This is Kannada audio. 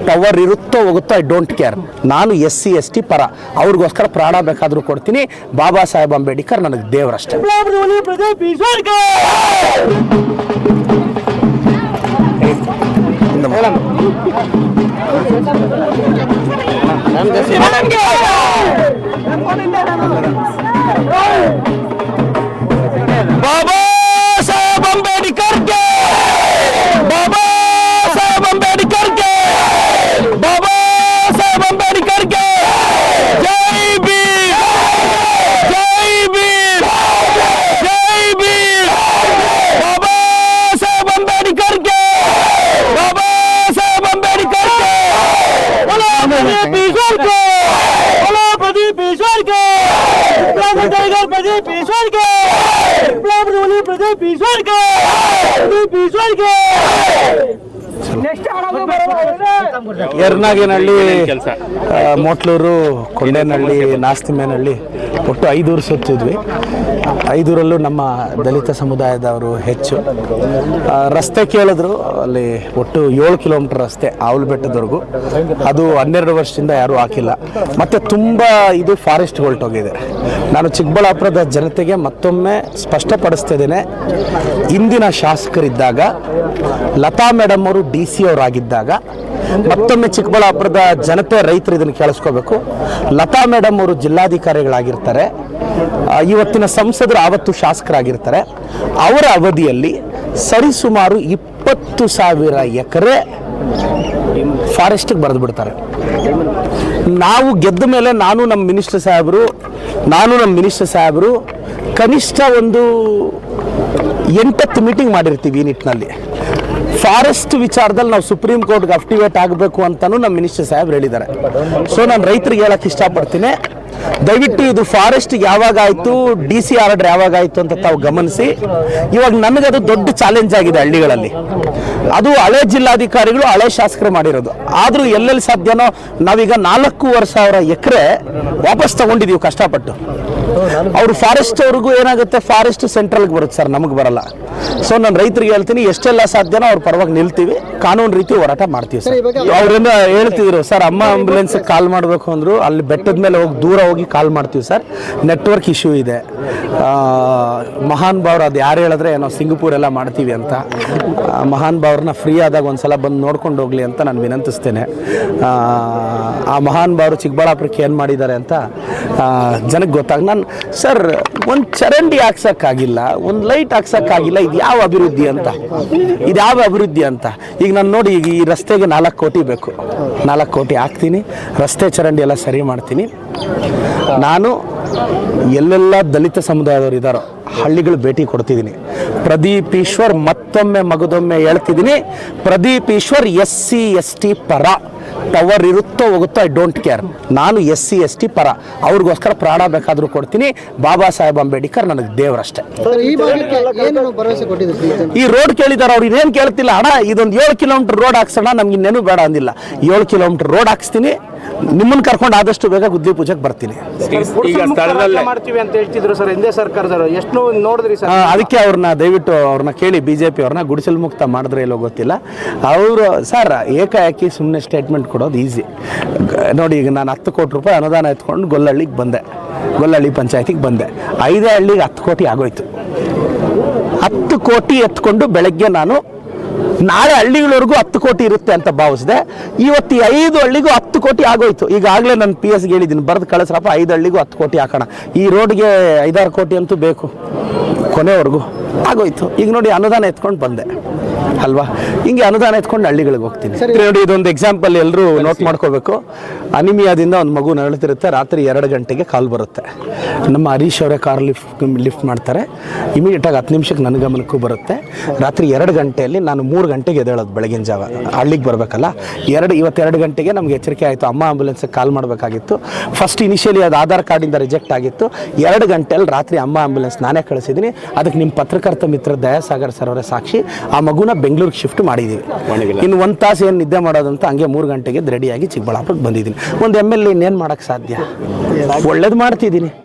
ಪವರ್ ಇರುತ್ತೋ ಹೋಗುತ್ತೋ ಐ ಡೋಂಟ್ ಕೇರ್. ನಾನು SC ST ಪರ, ಅವ್ರಿಗೋಸ್ಕರ ಪ್ರಾಣ ಬೇಕಾದರೂ ಕೊಡ್ತೀನಿ. ಬಾಬಾ ಸಾಹೇಬ್ ಅಂಬೇಡ್ಕರ್ ನನಗೆ ದೇವರಷ್ಟೇ. ಬಾಬಾ ಸಾಹೇಬ್ ಅಂಬೇಡ್ಕರ್ ಗೆ, ಬಾಬಾ ಸಾಹೇಬ್ ಅಂಬೇಡ್ಕರ್ ಗೆ, ಬಾಬಾ ಸಾಹೇಬ್ ಅಂಬೇಡ್ಕರ್ ಗೆ ಜೈ ಭೀಮ್, ಜೈ ಭೀಮ್, ಜೈ ಭೀಮ್. ಬಾಬಾ ಸಾಹೇಬ್ ಅಂಬೇಡ್ಕರ್ ಗೆ, ಬಾಬಾ ಸಾಹೇಬ್ ಅಂಬೇಡ್ಕರ್ ಗೆ. बोलो प्रदीप ईश्वर के, बोलो प्रदीप ईश्वर के, प्रदीप ईश्वर के, प्रदीप ईश्वर के, प्रदीप ईश्वर के. ಯರ್ನಾಗೇನಹಳ್ಳಿ, ಮೋಟ್ಲೂರು, ಕೊಂಡೇನಹಳ್ಳಿ, ನಾಸ್ತಿಮೇನಹಳ್ಳಿ ಒಟ್ಟು 5 ಊರು ಸುತ್ತಿದ್ವಿ. 5 ಊರಲ್ಲೂ ನಮ್ಮ ದಲಿತ ಸಮುದಾಯದವರು ಹೆಚ್ಚು. ರಸ್ತೆ ಕೇಳಿದ್ರು, ಅಲ್ಲಿ ಒಟ್ಟು 7 ಕಿಲೋಮೀಟರ್ ರಸ್ತೆ ಆವಲ್ ಬೆಟ್ಟದವರೆಗೂ. ಅದು 12 ವರ್ಷದಿಂದ ಯಾರೂ ಹಾಕಿಲ್ಲ. ಮತ್ತು ತುಂಬ ಇದು ಫಾರೆಸ್ಟ್ ಹೊರಟೋಗಿದೆ. ನಾನು ಚಿಕ್ಕಬಳ್ಳಾಪುರದ ಜನತೆಗೆ ಮತ್ತೊಮ್ಮೆ ಸ್ಪಷ್ಟಪಡಿಸ್ತಿದ್ದೇನೆ, ಇಂದಿನ ಶಾಸಕರಿದ್ದಾಗ ಲತಾ ಮೇಡಮ್ ಅವರು DC ಅವರಾಗಿದ್ದಾಗ, ಮತ್ತೊಮ್ಮೆ ಚಿಕ್ಕಬಳ್ಳಾಪುರದ ಜನತೆ ರೈತರು ಇದನ್ನು ಕೇಳಿಸ್ಕೋಬೇಕು, ಲತಾ ಮೇಡಮ್ ಅವರು ಜಿಲ್ಲಾಧಿಕಾರಿಗಳಾಗಿರ್ತಾರೆ, ಇವತ್ತಿನ ಸಂಸದರು ಆವತ್ತು ಶಾಸಕರಾಗಿರ್ತಾರೆ. ಅವರ ಅವಧಿಯಲ್ಲಿ ಸರಿಸುಮಾರು 20,000 ಎಕರೆ ಫಾರೆಸ್ಟಿಗೆ ಬರೆದು ಬಿಡ್ತಾರೆ. ನಾವು ಗೆದ್ದ ಮೇಲೆ ನಾನು ನಮ್ಮ ಮಿನಿಸ್ಟರ್ ಸಾಹೇಬರು ಕನಿಷ್ಠ ಒಂದು 8-10 ಮೀಟಿಂಗ್ ಮಾಡಿರ್ತೀವಿ ಈ ನಿಟ್ಟಿನಲ್ಲಿ. ಫಾರೆಸ್ಟ್ ವಿಚಾರದಲ್ಲಿ ನಾವು ಸುಪ್ರೀಂ ಕೋರ್ಟ್ಗೆ ಅಫಿಡೇವಿಟ್ ಆಗಬೇಕು ಅಂತಲೂ ನಮ್ಮ ಮಿನಿಸ್ಟರ್ ಸಾಹೇಬ್ರು ಹೇಳಿದ್ದಾರೆ. ಸೊ ನಾನು ರೈತರಿಗೆ ಹೇಳಕ್ಕೆ ಇಷ್ಟಪಡ್ತೀನಿ, ದಯವಿಟ್ಟು ಇದು ಫಾರೆಸ್ಟಿಗೆ ಯಾವಾಗ ಆಯಿತು, DC ಆರ್ಡರ್ ಯಾವಾಗ ಆಯಿತು ಅಂತ ತಾವು ಗಮನಿಸಿ. ಇವಾಗ ನನಗದು ದೊಡ್ಡ ಚಾಲೆಂಜ್ ಆಗಿದೆ ಹಳ್ಳಿಗಳಲ್ಲಿ. ಅದು ಹಳೆ ಜಿಲ್ಲಾಧಿಕಾರಿಗಳು, ಹಳೆ ಶಾಸಕರು ಮಾಡಿರೋದು. ಆದರೂ ಎಲ್ಲೆಲ್ಲಿ ಸಾಧ್ಯನೋ ನಾವೀಗ 4,500 ಎಕರೆ ವಾಪಸ್ ತಗೊಂಡಿದ್ದೀವಿ ಕಷ್ಟಪಟ್ಟು. ಅವರು ಫಾರೆಸ್ಟ್ ಅವ್ರಿಗೂ ಏನಾಗುತ್ತೆ, ಫಾರೆಸ್ಟ್ ಸೆಂಟ್ರಲ್ಗೆ ಬರುತ್ತೆ ಸರ್, ನಮಗೆ ಬರಲ್ಲ. ಸೊ ನಾನು ರೈತರಿಗೆ ಹೇಳ್ತೀನಿ, ಎಷ್ಟೆಲ್ಲ ಸಾಧ್ಯನೋ ಅವ್ರ ಪರವಾಗಿ ನಿಲ್ತೀವಿ, ಕಾನೂನು ರೀತಿ ಹೋರಾಟ ಮಾಡ್ತೀವಿ ಸರ್. ಅವರಿಂದ ಹೇಳ್ತಿದ್ರು ಸರ್, ಅಮ್ಮ ಆಂಬುಲೆನ್ಸ್ ಕಾಲ್ ಮಾಡಬೇಕು ಅಂದರು, ಅಲ್ಲಿ ಬೆಟ್ಟದ ಮೇಲೆ ದೂರ ಹೋಗಿ ಕಾಲ್ ಮಾಡ್ತೀವಿ ಸರ್, ನೆಟ್ವರ್ಕ್ ಇಶ್ಯೂ ಇದೆ. ಮಹಾನ್ ಭಾವ್ರು ಅದು ಯಾರು ಹೇಳಿದ್ರೆ ಏನೋ ಸಿಂಗಪೂರ್ ಎಲ್ಲ ಮಾಡ್ತೀವಿ ಅಂತ. ಮಹಾನ್ ಭಾವ್ರನ್ನ ಫ್ರೀ ಆದಾಗ ಒಂದ್ಸಲ ಬಂದು ನೋಡ್ಕೊಂಡು ಹೋಗ್ಲಿ ಅಂತ ನಾನು ವಿನಂತಿಸ್ತೇನೆ. ಆ ಮಹಾನ್ ಭಾವರು ಚಿಕ್ಕಬಳ್ಳಾಪುರಕ್ಕೆ ಏನು ಮಾಡಿದ್ದಾರೆ ಅಂತ ಜನಕ್ಕೆ ಗೊತ್ತಾಗ, ನಾನು ಸರ್ ಒಂದು ಚರಂಡಿ ಹಾಕ್ಸೋಕ್ಕಾಗಿಲ್ಲ, ಒಂದು ಲೈಟ್ ಹಾಕ್ಸೋಕ್ಕಾಗಿಲ್ಲ, ಇದು ಯಾವ ಅಭಿವೃದ್ಧಿ ಅಂತ. ಈಗ ನಾನು ನೋಡಿ, ಈಗ ಈ ರಸ್ತೆಗೆ 4 ಕೋಟಿ ಬೇಕು, 4 ಕೋಟಿ ಹಾಕ್ತೀನಿ, ರಸ್ತೆ ಚರಂಡಿ ಎಲ್ಲ ಸರಿ ಮಾಡ್ತೀನಿ. ನಾನು ಎಲ್ಲೆಲ್ಲ ದಲಿತ ಸಮುದಾಯದವರು ಇದ್ದಾರೋ ಹಳ್ಳಿಗಳು ಭೇಟಿ ಕೊಡ್ತಿದ್ದೀನಿ. ಪ್ರದೀಪ್ ಈಶ್ವರ್ ಮತ್ತೊಮ್ಮೆ ಮಗದೊಮ್ಮೆ ಹೇಳ್ತಿದ್ದೀನಿ, ಪ್ರದೀಪ್ ಈಶ್ವರ್ SC ST ಪರ, ಪವರ್ ಇರುತ್ತೋ ಹೋಗುತ್ತೋ ಐ ಡೋಂಟ್ ಕೇರ್. ನಾನು SC ST ಪರ, ಅವ್ರಿಗೋಸ್ಕರ ಪ್ರಾಣ ಬೇಕಾದರೂ ಕೊಡ್ತೀನಿ. ಬಾಬಾ ಸಾಹೇಬ್ ಅಂಬೇಡ್ಕರ್ ನನಗೆ ದೇವರಷ್ಟೇ. ಈ ರೋಡ್ ಕೇಳಿದಾರೆ, ಅವ್ರು ಇನ್ನೇನು ಕೇಳ್ತಿಲ್ಲ, ಅಣ್ಣ ಇದೊಂದು 7 ಕಿಲೋಮೀಟರ್ ರೋಡ್ ಹಾಕ್ಸೋಣ, ನಮ್ಗೆ ಇನ್ನೇನು ಬೇಡ ಅಂದಿಲ್ಲ. 7 ಕಿಲೋಮೀಟರ್ ರೋಡ್ ಹಾಕ್ಸ್ತೀನಿ, ನಿಮ್ಮನ್ನು ಕರ್ಕೊಂಡು ಆದಷ್ಟು ಬೇಗ ಗುದ್ಲಿ ಪೂಜೆಗೆ ಬರ್ತೀನಿ. ಮಾಡ್ತೀವಿ ಅಂತ ಹೇಳ್ತಿದ್ರು ಸರ್ ಹಿಂದೆ ಸರ್ಕಾರದವರು, ಎಷ್ಟು ನೋಡಿದ್ರಿ ಸರ್? ಅದಕ್ಕೆ ದಯವಿಟ್ಟು ಅವ್ರನ್ನ ಕೇಳಿ, BJP ಅವ್ರನ್ನ ಗುಡಿಸಲು ಮುಕ್ತ ಮಾಡಿದ್ರೆ ಎಲ್ಲೋ ಗೊತ್ತಿಲ್ಲ. ಅವರು ಸರ್ ಏಕಾಏಕಿ ಸುಮ್ಮನೆ ಸ್ಟೇಟ್ಮೆಂಟ್ ಕೊಡೋದು ಈಸಿ. ನೋಡಿ, ಈಗ ನಾನು 10 ಕೋಟಿ ರೂಪಾಯಿ ಅನುದಾನ ಎತ್ಕೊಂಡು ಗೊಲ್ಲಹಳ್ಳಿಗೆ ಬಂದೆ, ಗೊಲ್ಲಹಳ್ಳಿ ಪಂಚಾಯತಿಗೆ ಬಂದೆ. 5 ಹಳ್ಳಿಗೆ 10 ಕೋಟಿ ಆಗೋಯ್ತು. 10 ಕೋಟಿ ಎತ್ಕೊಂಡು ಬೆಳಗ್ಗೆ ನಾನು ನಾಳೆ ಹಳ್ಳಿಗಳವರೆಗೂ 10 ಕೋಟಿ ಇರುತ್ತೆ ಅಂತ ಭಾವಿಸಿದೆ. ಇವತ್ತು 5 ಹಳ್ಳಿಗೂ 10 ಕೋಟಿ ಆಗೋಯ್ತು. ಈಗಾಗಲೇ ನಾನು PS ಹೇಳಿದ್ದೀನಿ, ಬರೆದು ಕಳಿಸ್ರಪ್ಪ, 5 ಹಳ್ಳಿಗೂ 10 ಕೋಟಿ ಹಾಕೋಣ. ಈ ರೋಡ್ಗೆ 5-6 ಕೋಟಿ ಅಂತೂ ಬೇಕು, ಕೊನೆವರೆಗೂ ಆಗೋಯ್ತು. ಈಗ ನೋಡಿ, ಅನುದಾನ ಎತ್ಕೊಂಡು ಬಂದೆ ಅಲ್ವಾ, ಹಿಂಗೆ ಅನುದಾನ ಎತ್ಕೊಂಡು ಹಳ್ಳಿಗಳಿಗೆ ಹೋಗ್ತೀನಿ. ನೋಡಿ, ಇದೊಂದು ಎಕ್ಸಾಂಪಲ್ ಎಲ್ಲರೂ ನೋಟ್ ಮಾಡ್ಕೋಬೇಕು. ಅನಿಮಿಯಾದಿಂದ ಒಂದು ಮಗು ನರಳುತ್ತಿರುತ್ತೆ, ರಾತ್ರಿ 2 ಗಂಟೆಗೆ ಕಾಲ್ ಬರುತ್ತೆ. ನಮ್ಮ ಹರೀಶ್ ಅವರೇ ಕಾರ್ ಲಿಫ್ಟ್ ಮಾಡ್ತಾರೆ. ಇಮಿಡಿಯೇಟಾಗಿ 10 ನಿಮಿಷಕ್ಕೆ ನನ್ನ ಗಮನಕ್ಕೂ ಬರುತ್ತೆ. ರಾತ್ರಿ 2 ಗಂಟೆಯಲ್ಲಿ ನಾನು 3 ಗಂಟೆಗೆ ಎದ್ದೇಳೋದು ಬೆಳಗಿನ ಜಾವ, ಹಳ್ಳಿಗೆ ಬರಬೇಕಲ್ಲ. ಇವತ್ತು 2 ಗಂಟೆಗೆ ನಮಗೆ ಎಚ್ಚರಿಕೆ ಆಯಿತು, ಅಮ್ಮ ಆಂಬುಲೆನ್ಸ್ಗೆ ಕಾಲ್ ಮಾಡಬೇಕಾಗಿತ್ತು. ಫಸ್ಟ್ ಇನಿಷಿಯಲಿ ಅದು ಆಧಾರ್ ಕಾರ್ಡಿಂದ ರಿಜೆಕ್ಟ್ ಆಗಿತ್ತು. 2 ಗಂಟೆಯಲ್ಲಿ ರಾತ್ರಿ ಅಮ್ಮ ಆಂಬುಲೆನ್ಸ್ ನಾನೇ ಕಳಿಸಿದ್ದೀನಿ. ಅದಕ್ಕೆ ನಿಮ್ಮ ಪತ್ರಕರ್ತ ಮಿತ್ರ ದಯಾಸಾಗರ್ ಸರ್ ಅವರೇ ಸಾಕ್ಷಿ. ಆ ಮಗುನ ಬೆಂಗಳೂರಿಗೆ ಶಿಫ್ಟ್ ಮಾಡಿದ್ದೀವಿ. ಇನ್ನು 1 ತಾಸು ಏನು ನಿದ್ದೆ ಮಾಡೋದಂತ ಹಂಗೆ 3 ಗಂಟೆಗೆ ರೆಡಿಯಾಗಿ ಚಿಕ್ಕಬಳ್ಳಾಪುರಕ್ಕೆ ಬಂದಿದ್ದೀನಿ. ಒಂದು MLA ಇನ್ನೇನು ಮಾಡೋಕ್ಕೆ ಸಾಧ್ಯ? ಒಳ್ಳೇದು ಮಾಡ್ತಿದ್ದೀನಿ.